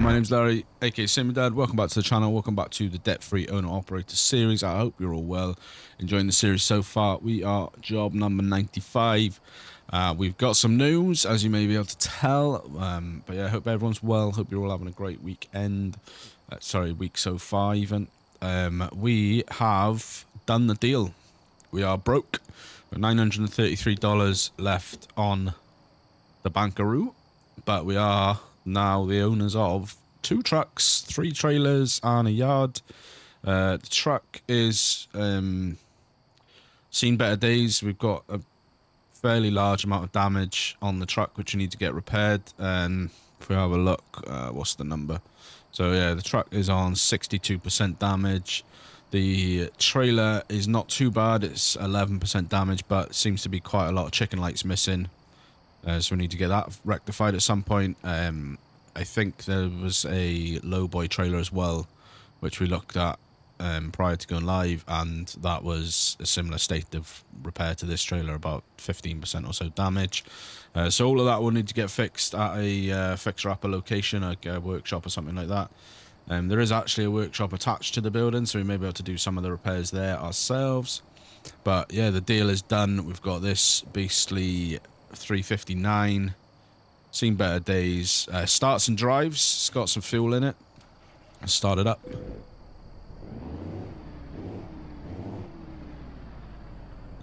my name's Larry, aka Simdad. Welcome back to the channel. Welcome back to the Debt-Free Owner Operator series. I hope you're all well, enjoying the series so far. We are job number 95. We've got some news, as you may be able to tell. But yeah, I hope everyone's well. Hope you're all having a great weekend. Week so far even. We have done the deal. We are broke. We're $933 left on the Bankaroo, but we are now the owners of 2 trucks, 3 trailers, and a yard. The truck is seen better days. We've got a fairly large amount of damage on the truck, which you need to get repaired. And if we have a look, what's the number? So yeah, the truck is on 62% damage. The trailer is not too bad. It's 11% damage, but seems to be quite a lot of chicken lights missing. So we need to get that rectified at some point. I think there was a lowboy trailer as well, which we looked at prior to going live, and that was a similar state of repair to this trailer, about 15% or so damage. So all of that will need to get fixed at a fixer-upper location, like a workshop or something like that. There is actually a workshop attached to the building, so we may be able to do some of the repairs there ourselves. But yeah, the deal is done. We've got this beastly 359, seen better days. Starts and drives. It's got some fuel in it. Let's start it up.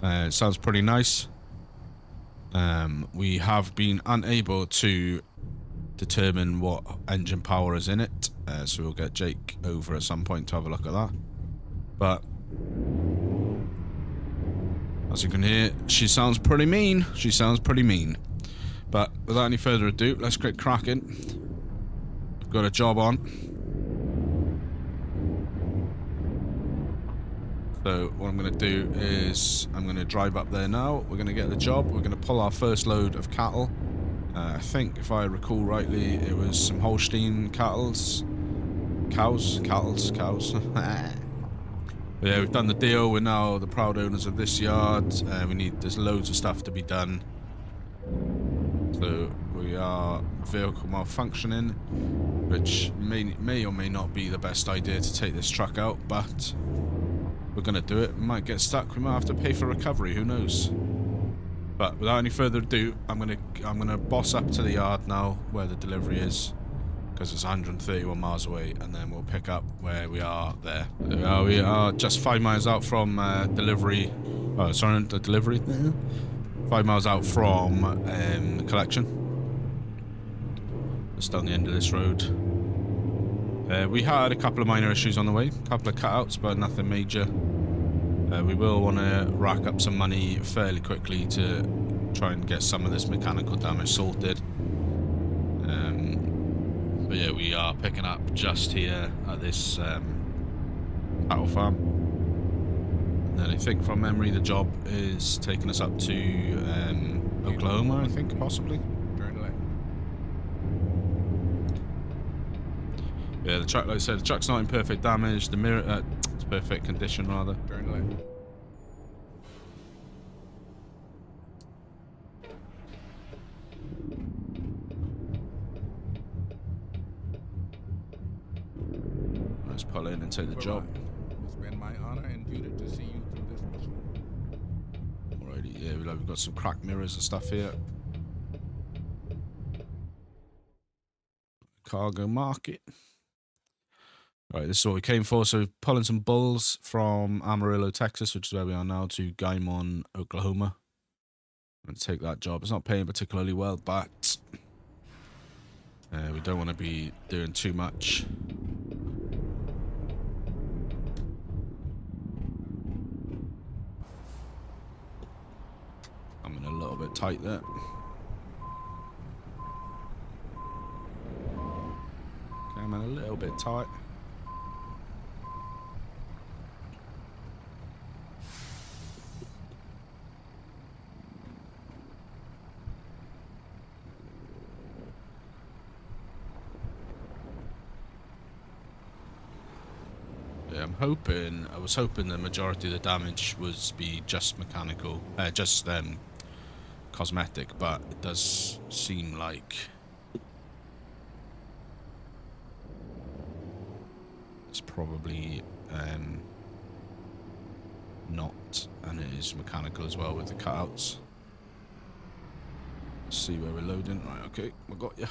It sounds pretty nice. We have been unable to determine what engine power is in it, so we'll get Jake over at some point to have a look at that. But as you can hear, she sounds pretty mean. She sounds pretty mean. But without any further ado, let's get cracking. We've got a job on. So what I'm going to do is I'm going to drive up there now. We're going to get the job. We're going to pull our first load of cattle. I think, if I recall rightly, it was some Holstein cows. But yeah, we've done the deal. We're now the proud owners of this yard. There's loads of stuff to be done. So we are vehicle malfunctioning, which may or may not be the best idea to take this truck out, but we're gonna do it. We might get stuck. We might have to pay for recovery. Who knows? But without any further ado, I'm gonna boss up to the yard now where the delivery is, because it's 131 miles away, and then we'll pick up where we are there. We are just 5 miles out from delivery. Oh, sorry, the delivery. 5 miles out from the collection. Just down the end of this road. We had a couple of minor issues on the way, a couple of cutouts, but nothing major. We will want to rack up some money fairly quickly to try and get some of this mechanical damage sorted. But yeah, we are picking up just here at this cattle farm. And then I think from memory the job is taking us up to Oklahoma, I think, possibly. Turn left. Yeah, the truck, like I said, the truck's not in perfect damage. The mirror, it's perfect condition rather. Turn left. Let's pull in and take the job. It's been my honor and duty to see you through this mission. Alrighty, yeah, we've got some cracked mirrors and stuff here. Cargo market. Right, this is what we came for. So pulling some bulls from Amarillo, Texas, which is where we are now, to Guymon, Oklahoma. I'm going to take that job. It's not paying particularly well, but we don't want to be doing too much. I'm in a little bit tight there. Okay, I'm in a little bit tight. Yeah, I was hoping the majority of the damage was be just mechanical, just cosmetic, but it does seem like It's probably not, and it is mechanical as well with the cutouts. Let's see where we're loading. Right, okay, we got you.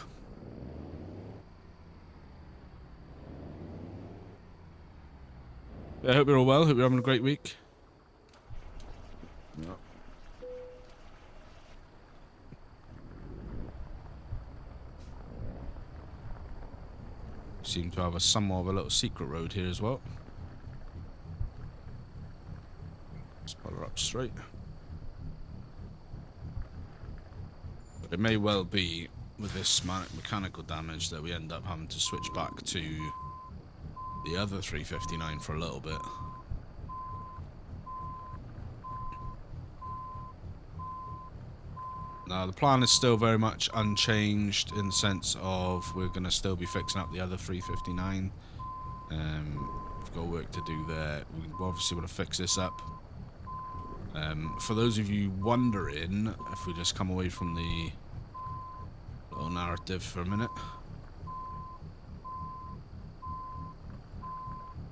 I hope you're all well. Hope you're having a great week. Yeah. Seem to have somewhat of a little secret road here as well. Let's pull her up straight. But it may well be with this mechanical damage that we end up having to switch back to the other 359 for a little bit. Now the plan is still very much unchanged in the sense of we're going to still be fixing up the other 359. We've got work to do there. We obviously want to fix this up. For those of you wondering, if we just come away from the little narrative for a minute.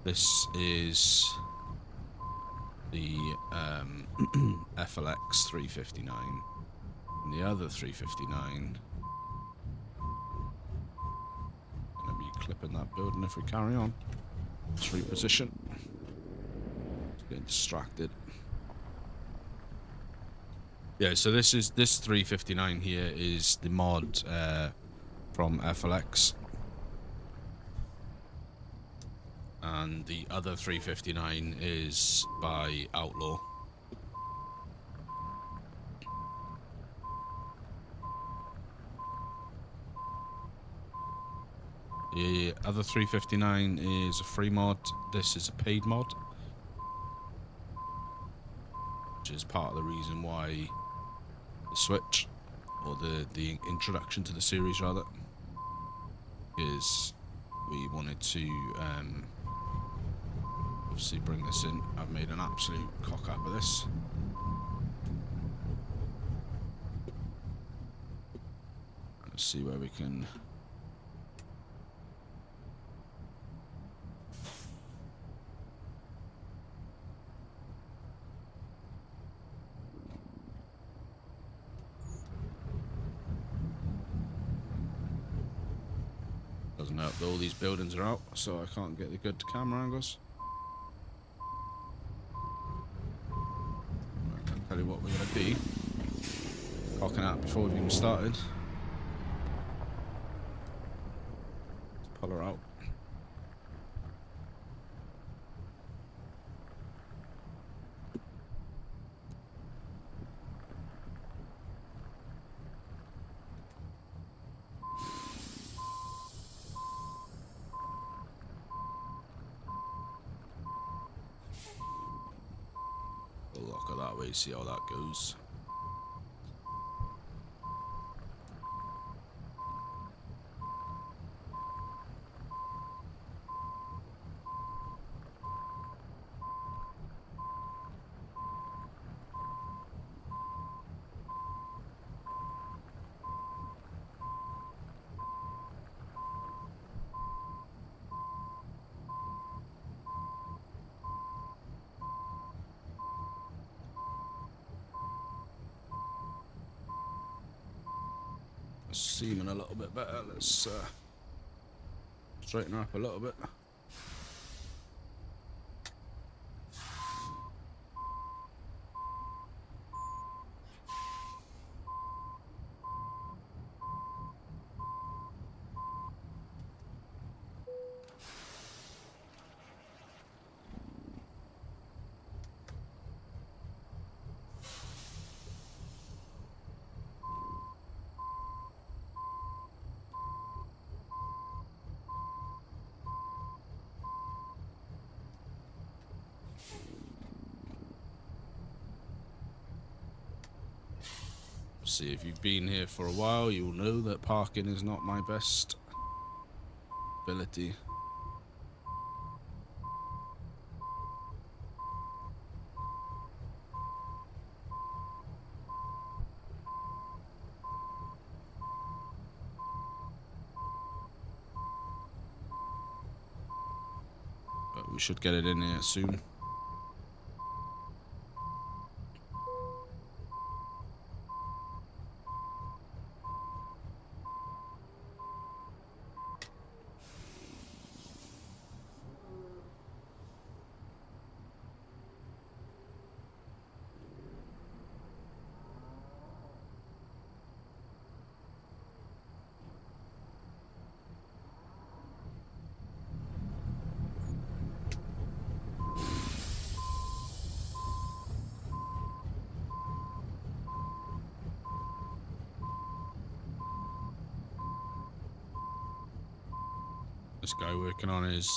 This is the FLX 359. And the other 359. Gonna be clipping that building if we carry on. Let's reposition. Just getting distracted. Yeah, so this 359 here is the mod from FLX. And the other 359 is by Outlaw. The other 359 is a free mod. This is a paid mod, which is part of the reason why the switch, or the introduction to the series rather, is we wanted to obviously bring this in. I've made an absolute cock up of this. Let's see where we can. Doesn't help that all these buildings are out, so I can't get the good camera angles. Right, I'll tell you what we're going to be cocking out before we've even started. Let's pull her out. We'll lock her that way, see how that goes. Seeming a little bit better. Let's straighten her up a little bit. See, if you've been here for a while, you'll know that parking is not my best ability. we should get it in here soon. This guy working on his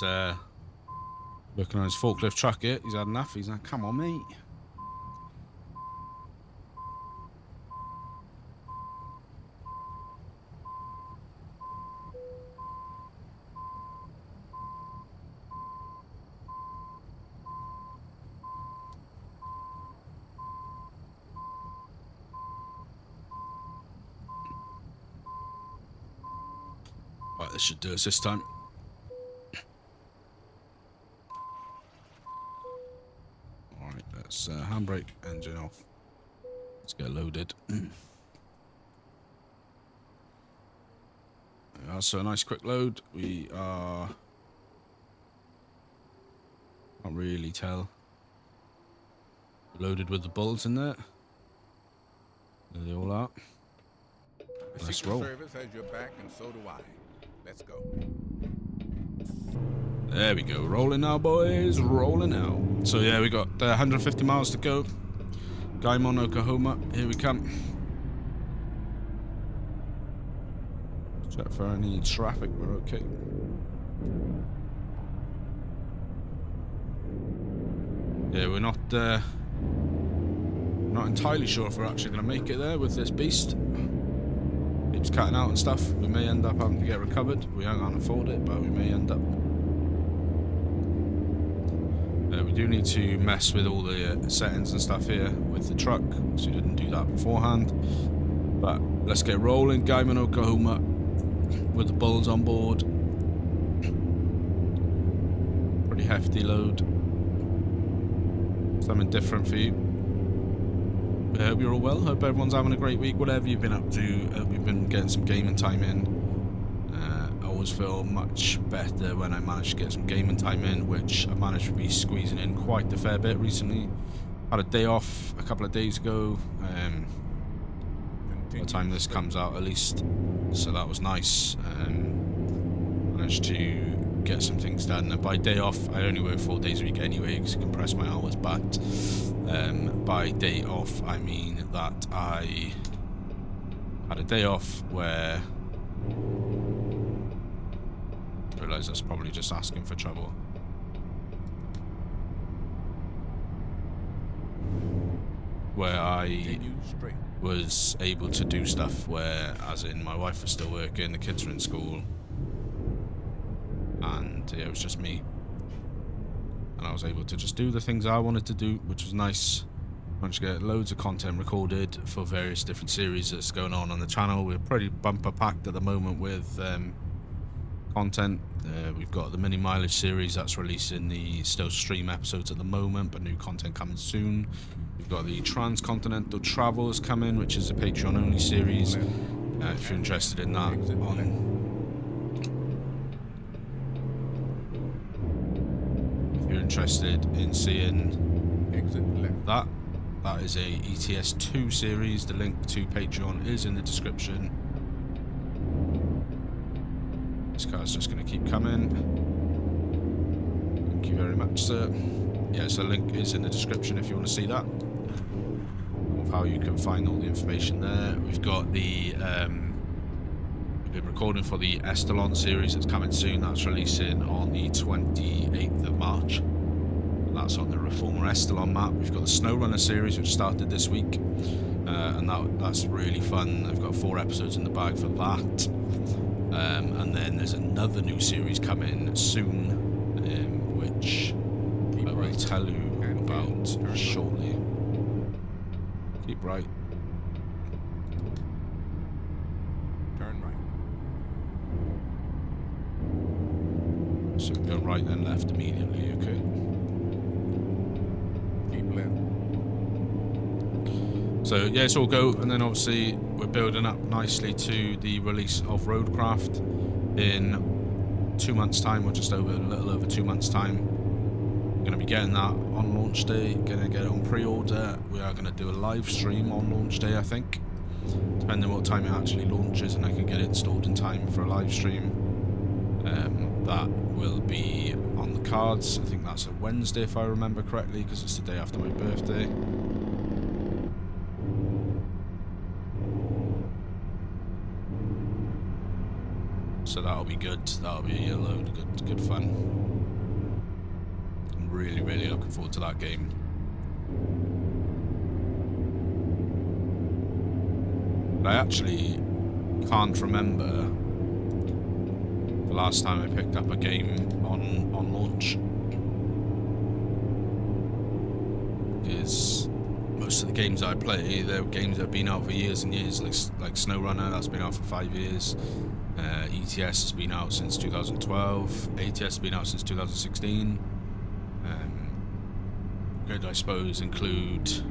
forklift truck here. He's had enough. He's like, come on, mate. Right, this should do us this time. Alright, let's handbrake, engine off. Let's get loaded. So a nice quick load. We are... Can't really tell. Loaded with the bulls in there. There they all are. Let's roll. The Secret Service has your back, and so do I. Let's go. There we go. Rolling now, boys. Rolling now. So yeah, we got 150 miles to go. Guymon, Oklahoma. Here we come. Check for any traffic. We're okay. Yeah, we're not entirely sure if we're actually going to make it there with this beast. Keeps cutting out and stuff. We may end up having to get recovered. We aren't going to afford it, but we may end up. We do need to mess with all the settings and stuff here with the truck, so we didn't do that beforehand. But let's get rolling. Guymon, Oklahoma, with the bulls on board. Pretty hefty load. Something different for you. I hope you're all well. Hope everyone's having a great week. Whatever you've been up to, hope you've been getting some gaming time in. I always feel much better when I manage to get some gaming time in, which I managed to be squeezing in quite a fair bit recently. Had a day off a couple of days ago. By the time this comes out, at least, so that was nice. Managed to get some things done. And by day off, I only work 4 days a week anyway because I compress my hours. But by day off, I mean that I had a day off where I realised that's probably just asking for trouble. Where I was able to do stuff where, as in, my wife was still working, the kids were in school, and yeah, it was just me. And I was able to just do the things I wanted to do, which was nice. Managed to get loads of content recorded for various different series that's going on the channel. We're pretty bumper packed at the moment with content. We've got the mini mileage series that's releasing the still stream episodes at the moment, but new content coming soon. We've got the transcontinental travels coming, which is a Patreon only series. If you're interested in that, if you're interested in seeing that, that is a ATS 2 series. The link to Patreon is in the description. This car's just going to keep coming. Thank you very much, sir. Yeah, so the link is in the description if you want to see that, of how you can find all the information there. We've got the we've been recording for the Estalon series that's coming soon. That's releasing on the 28th of March. That's on the Reformer Estalon map. We've got the SnowRunner series, which started this week, and that's really fun. I've got 4 episodes in the bag for that. And then there's another new series coming soon, which I will tell you about shortly. Keep right. Turn right. So we go right then left immediately, okay. Keep left. So yeah, it's all go, and then obviously we're building up nicely to the release of Roadcraft in 2 months' time, or just over a little over 2 months' time. We're going to be getting that on launch day, going to get it on pre-order. We are going to do a live stream on launch day, I think, depending on what time it actually launches, and I can get it installed in time for a live stream. That will be on the cards. I think that's a Wednesday if I remember correctly, because it's the day after my birthday. So that'll be good. That'll be a load of good fun. I'm really, really looking forward to that game. But I actually can't remember the last time I picked up a game on launch. Because most of the games I play, they're games that have been out for years and years, like SnowRunner, that's been out for 5 years. ATS has been out since 2012. ATS has been out since 2016. Could I suppose include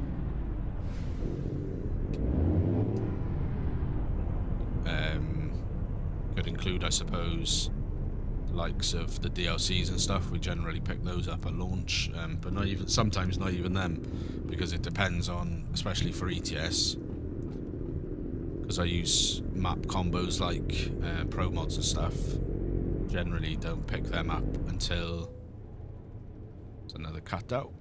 I suppose the likes of the DLCs and stuff. We generally pick those up at launch, but sometimes not even them, because it depends on, especially for ETS, because I use map combos like pro mods and stuff. Generally don't pick them up until it's another cutout.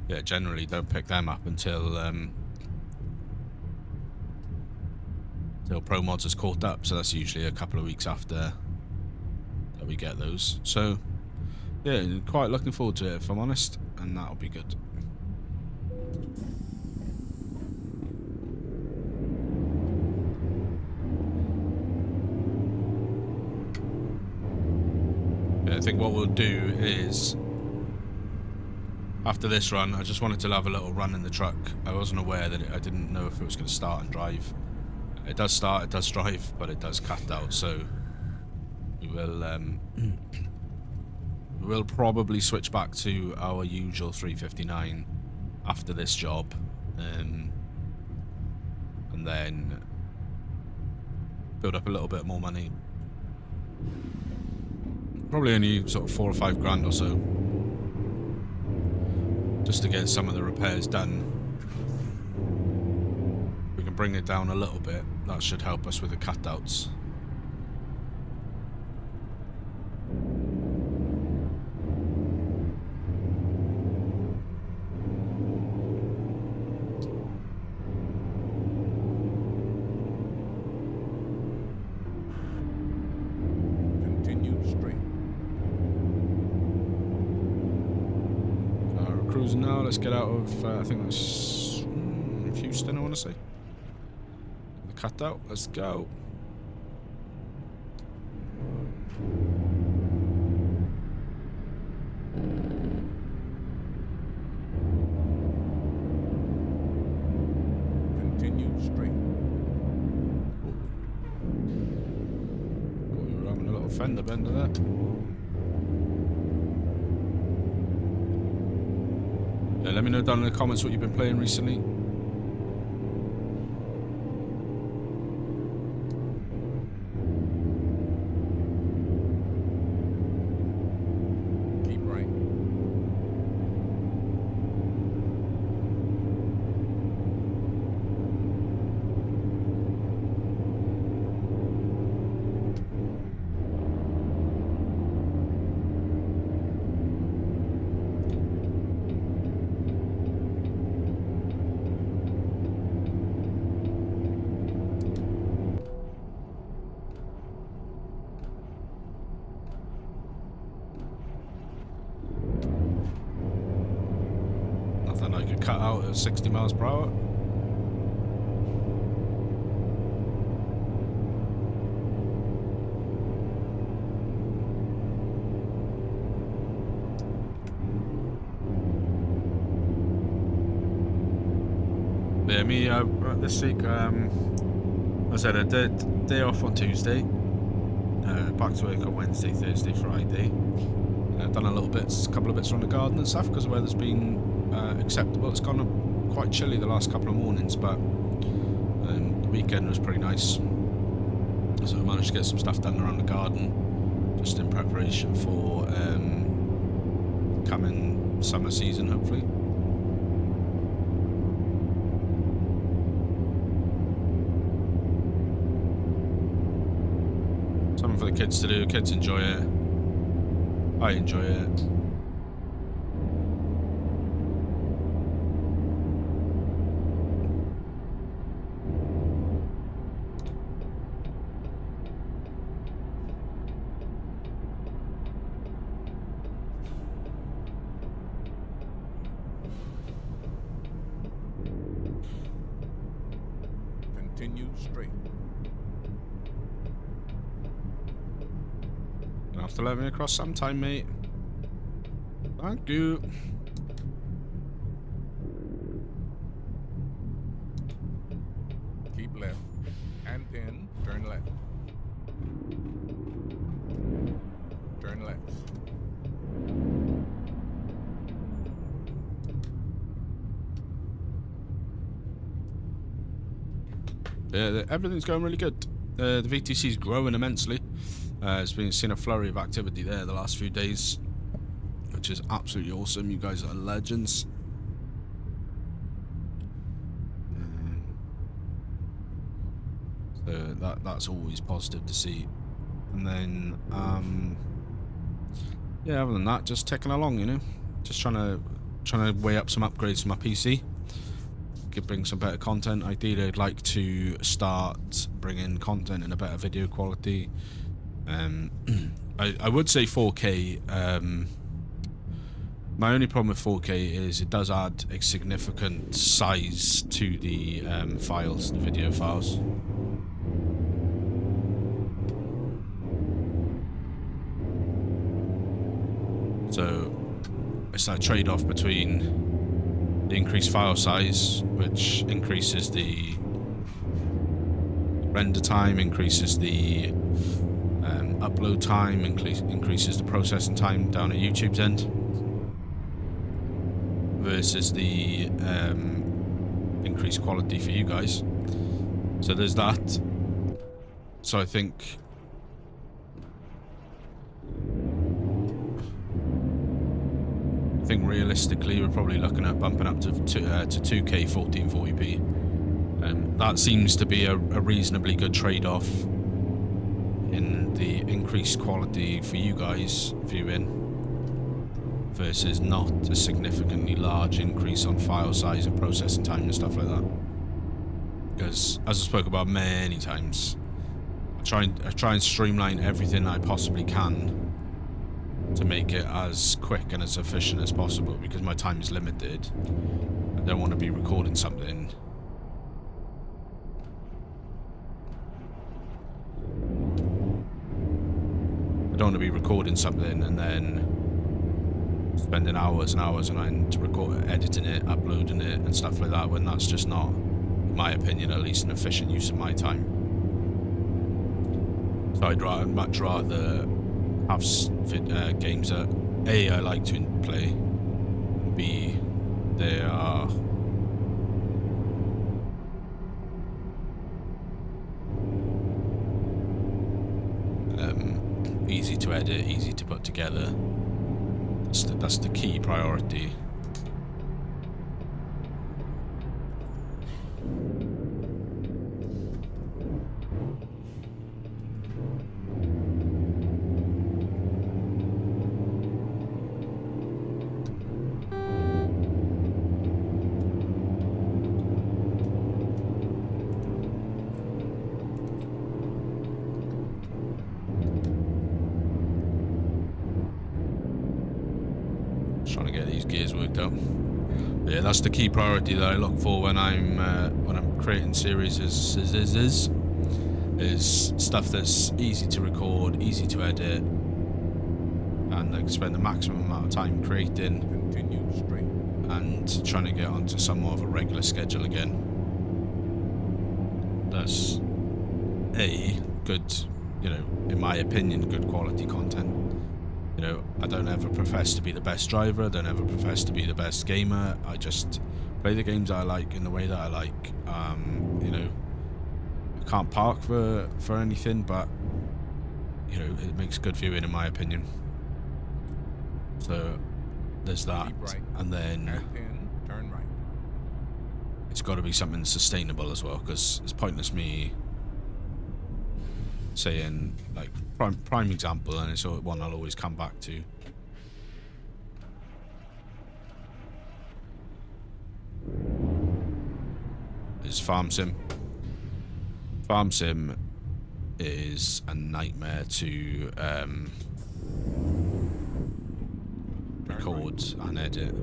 Yeah, generally don't pick them up until pro mods is caught up, so that's usually a couple of weeks after that we get those. So yeah, quite looking forward to it, if I'm honest, and that'll be good. Yeah, I think what we'll do is, after this run, I just wanted to have a little run in the truck. I wasn't aware that I didn't know if it was going to start and drive. It does start, it does drive, but it does cut out, so we will probably switch back to our usual 359 after this job, and then build up a little bit more money. Probably only sort of 4 or 5 grand or so, just to get some of the repairs done. We can bring it down a little bit. That should help us with the cutouts. Continue straight. We're cruising now. Let's get out of, I think that's Houston, I want to say. The cutout. Let's go. Continue straight. We were having a little fender bender there. Yeah, let me know down in the comments what you've been playing recently. Keep right. Nothing I could cut out at 60 miles per hour. Yeah, me this week. I said a day off on Tuesday. Back to work on Wednesday, Thursday, Friday. Done a couple of bits around the garden and stuff because the weather's been acceptable. It's gone quite chilly the last couple of mornings, but the weekend was pretty nice. So I managed to get some stuff done around the garden, just in preparation for coming summer season, hopefully. Something for the kids to do. Kids enjoy it. I enjoy it. Continue straight. You'll have to let me across sometime, mate. Thank you. Keep left. And then turn left. Turn left. Yeah, everything's going really good. The VTC's growing immensely. Seen a flurry of activity there the last few days, which is absolutely awesome. You guys are legends. So that's always positive to see. And then yeah, other than that, just ticking along, you know, just trying to weigh up some upgrades for my PC. Could bring some better content. Ideally, I'd like to start bringing content in a better video quality. I would say 4K. My only problem with 4K is it does add a significant size to the files, the video files. So it's that trade-off between the increased file size, which increases the render time, increases the upload time, increases the processing time down at YouTube's end, versus the increased quality for you guys. So there's that. So I think realistically we're probably looking at bumping up to 2K 1440p. That seems to be a reasonably good trade-off in the increased quality for you guys viewing versus not a significantly large increase on file size and processing time and stuff like that. Because as I spoke about many times, I try and streamline everything I possibly can to make it as quick and as efficient as possible, because my time is limited. I don't want to be recording something and then spending hours and hours on end editing it, uploading it and stuff like that, when that's just not, in my opinion at least, an efficient use of my time. So I'd much rather have games that A, I like to play, and B, they are easy to edit, easy to put together. That's the key priority. Trying to get these gears worked out. But yeah, that's the key priority that I look for when I'm creating series is stuff that's easy to record, easy to edit, and I can spend the maximum amount of time creating. Continue straight. And trying to get onto somewhat of a regular schedule again. does good, you know, in my opinion, good quality content. You know, I don't ever profess to be the best driver, I don't ever profess to be the best gamer, I just play the games I like in the way that I like. You know, I can't park for anything, but, you know, it makes good viewing in my opinion. So, there's that, Keep right. and then Hairpin, turn right. it's got to be something sustainable as well, because it's pointless me saying, like, prime example, and it's one I'll always come back to. Is Farm Sim. Farm Sim is a nightmare to record and edit.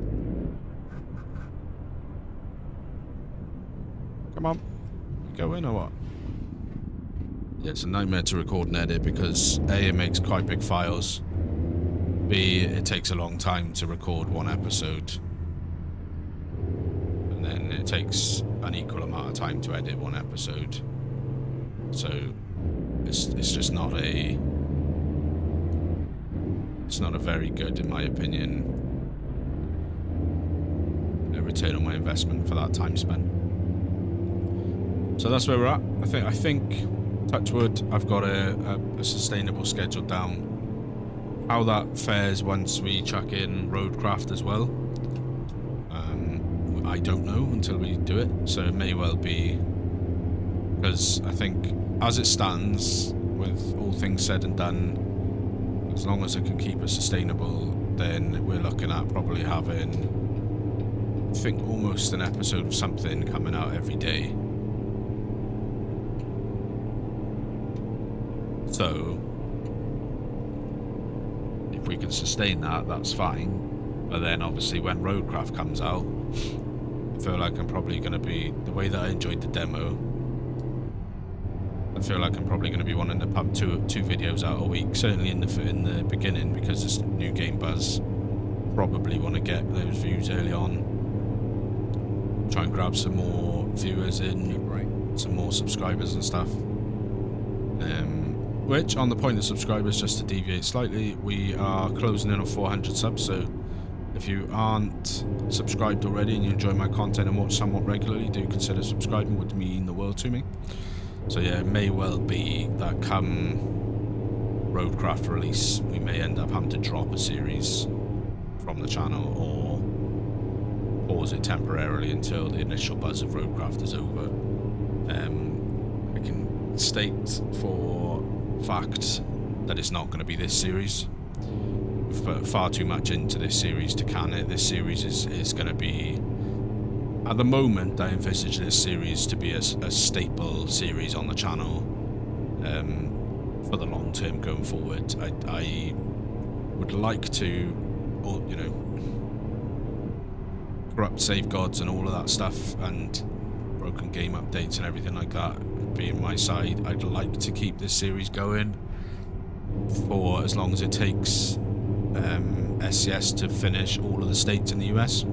Come on, go in or what? Yeah, it's a nightmare to record and edit because A, it makes quite big files. B, it takes a long time to record one episode. And then it takes an equal amount of time to edit one episode. So it's just not a very good, in my opinion, return on my investment for that time spent. So that's where we're at. I think touch wood, I've got a sustainable schedule down. How that fares once we chuck in roadcraft as well, I don't know until we do it. So it may well be, because I think as it stands, with all things said and done, as long as it can keep it sustainable, then we're looking at probably having, I think, almost an episode of something coming out every day. So if we can sustain that, that's fine. But then obviously when roadcraft comes out, I feel like I'm probably going to be, the way that I enjoyed the demo, I feel like I'm probably going to be wanting to pump two videos out a week, certainly in the beginning, because it's new game buzz. Probably want to get those views early on, try and grab some more viewers in, some more subscribers and stuff. Which, on the point of subscribers, just to deviate slightly, we are closing in on 400 subs, so if you aren't subscribed already and you enjoy my content and watch somewhat regularly, do consider subscribing, would mean the world to me. So yeah, it may well be that come roadcraft release, we may end up having to drop a series from the channel or pause it temporarily until the initial buzz of roadcraft is over. I can state for fact that it's not going to be this series. We've put far too much into this series to can it. This series is going to be, at the moment, I envisage this series to be a staple series on the channel for the long term going forward. I would like to, or, you know, corrupt safeguards and all of that stuff and broken game updates and everything like that being my side, I'd like to keep this series going for as long as it takes SCS to finish all of the states in the US. I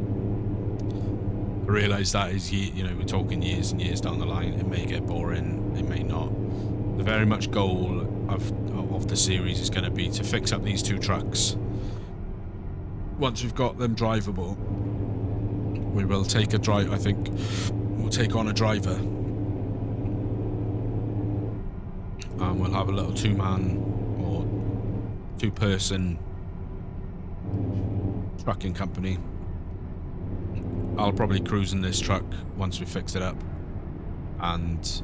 realise that is, you know, we're talking years and years down the line. It may get boring, it may not. The very much goal of the series is going to be to fix up these two trucks. Once we've got them drivable, we will take a drive. I think we'll take on a driver, and we'll have a little two-man or two-person trucking company. I'll probably cruise in this truck once we fix it up, and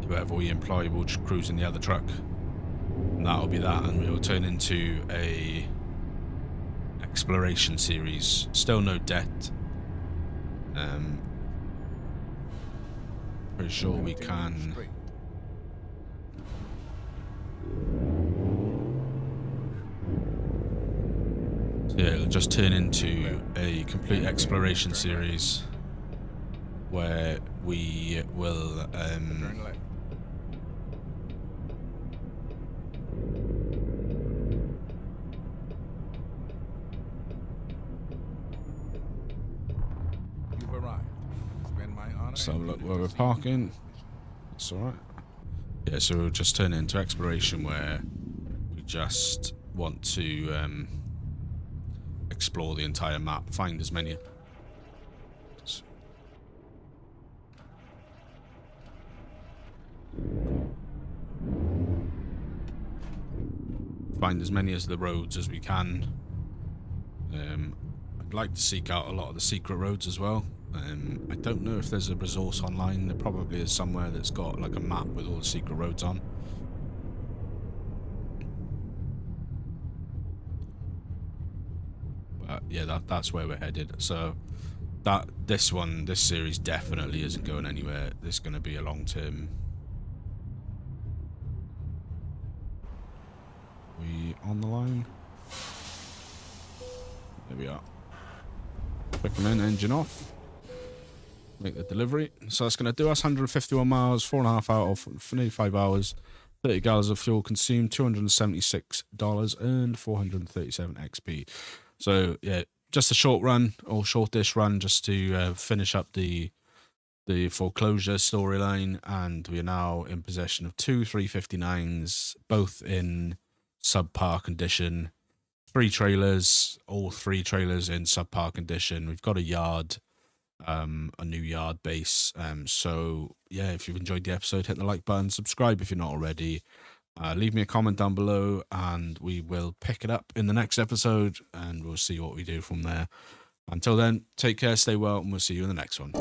whoever we employ will cruise in the other truck, and that'll be that, and we'll turn into a exploration series. Still no debt. Pretty sure we can. So yeah, it'll just turn into a complete exploration series where we will You've arrived. It's been my honor. so look where we're parking. That's all right. Yeah, so we'll just turn it into exploration where we just want to explore the entire map, find as many. Find as many as the roads as we can. I'd like to seek out a lot of the secret roads as well. I don't know if there's a resource online. There probably is somewhere that's got like a map with all the secret roads on. But yeah, that's where we're headed. So this series definitely isn't going anywhere. This is going to be a long term. We on the line? There we are. Click them in, engine off. Make the delivery. So that's going to do us 151 miles, 4.5 hours, for nearly 5 hours, 30 gallons of fuel consumed, $276 earned, 437 XP. So yeah, just a short run or shortish run just to finish up the foreclosure storyline, and we are now in possession of two 359s, both in subpar condition. 3 trailers, all 3 trailers in subpar condition. We've got a yard, a new yard base. So yeah, if you've enjoyed the episode, hit the like button, subscribe if you're not already. Leave me a comment down below, and we will pick it up in the next episode, and we'll see what we do from there. Until then, take care, stay well, and we'll see you in the next one.